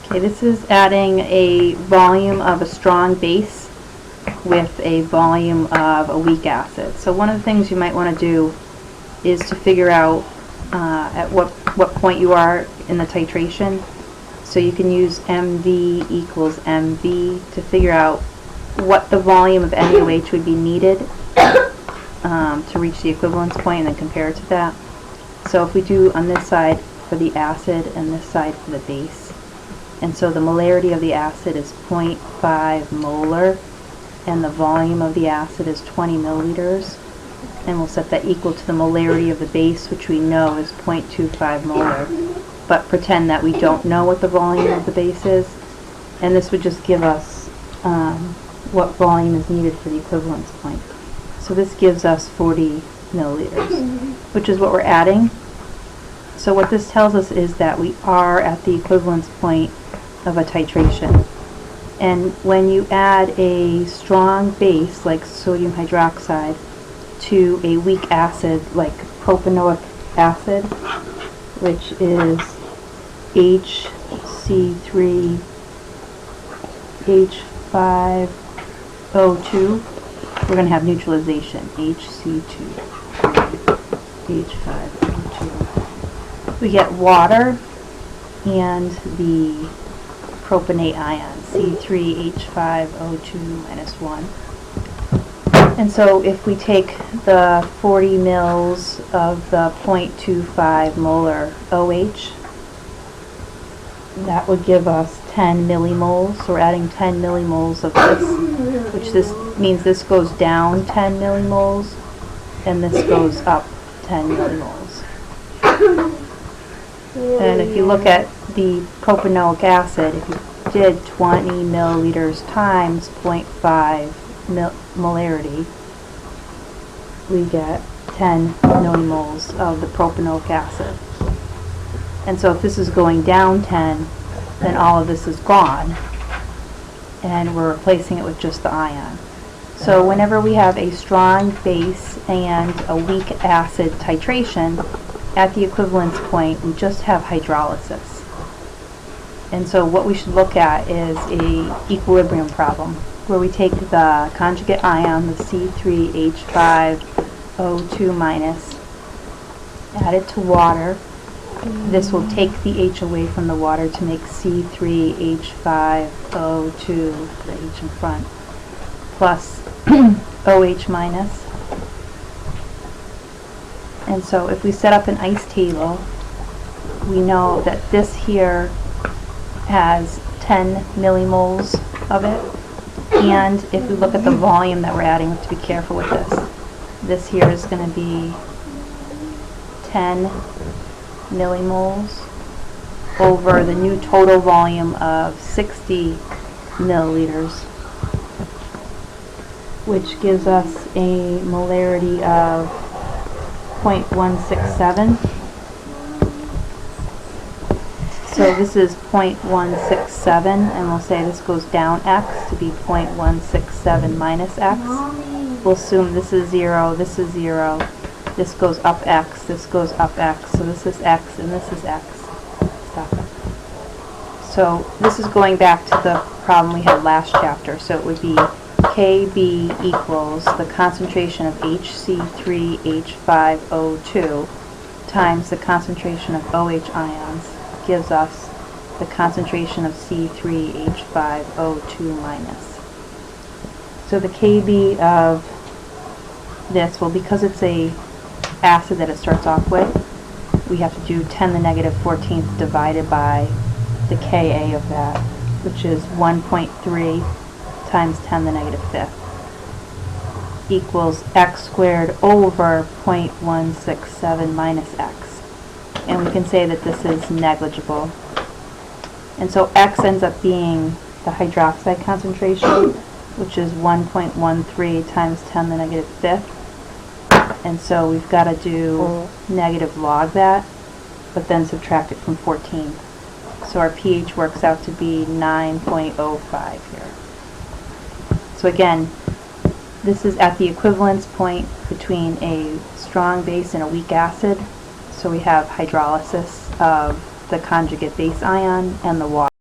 Okay, this is adding a volume of a strong base with a volume of a weak acid. So one of the things you might want to do is to figure out at what point you are in the titration. So you can use MV equals MV to figure out what the volume of NaOH would be needed to reach the equivalence point and then compare it to that. So if we do on this side for the acid and this side for the base, and so the molarity of the acid is 0.5 molar and the volume of the acid is 20 milliliters, and we'll set that equal to the molarity of the base, which we know is 0.25 molar, but pretend that we don't know what the volume of the base is, and this would just give us what volume is needed for the equivalence point. So this gives us 40 milliliters, which is what we're adding. So what this tells us is that we are at the equivalence point of a titration. And when you add a strong base like sodium hydroxide to a weak acid like propanoic acid, which is HC3H5O2, we're going to have neutralization, HC2, H5O2. We get water and the propanate ion, C3H5O2 minus 1. And so if we take the 40 mils of the 0.25 molar OH, that would give us 10 millimoles. So we're adding 10 millimoles of this, which this means this goes down 10 millimoles and this goes up 10 millimoles. And if you look at the propanoic acid, if you did 20 milliliters times 0.5 molarity, we get 10 millimoles of the propanoic acid. And so if this is going down 10, then all of this is gone, and we're replacing it with just the ion. So whenever we have a strong base and a weak acid titration, at the equivalence point, we just have hydrolysis. And so what we should look at is a equilibrium problem, where we take the conjugate ion, the C3H5O2 minus, add it to water. This will take the H away from the water to make C3H5O2, the H in front, plus OH minus. And so if we set up an ice table, we know that this here has 10 millimoles of it. And if we look at the volume that we're adding, we have to be careful with this. This here is going to be 10 millimoles over the new total volume of 60 milliliters, which gives us a molarity of 0.167. So this is 0.167, and we'll say this goes down x to be 0.167 minus x. We'll assume this is 0, this is 0, this goes up x, this goes up x, so this is x and this is x. Stop it. So this is going back to the problem we had last chapter, so it would be Kb equals the concentration of HC3H5O2 times the concentration of OH ions gives us the concentration of C3H5O2 minus. So the Kb of this, well, because it's a acid that it starts off with, we have to do 10 to the negative 14th divided by the Ka of that, which is 1.3 times 10 to the negative 5th equals x squared over 0.167 minus x. And we can say that this is negligible. And so x ends up being the hydroxide concentration, which is 1.13 times 10 to the negative 5th. And so we've got to do negative log that, but then subtract it from 14. So our pH works out to be 9.05 here. So again, this is at the equivalence point between a strong base and a weak acid. So we have hydrolysis of the conjugate base ion and the water.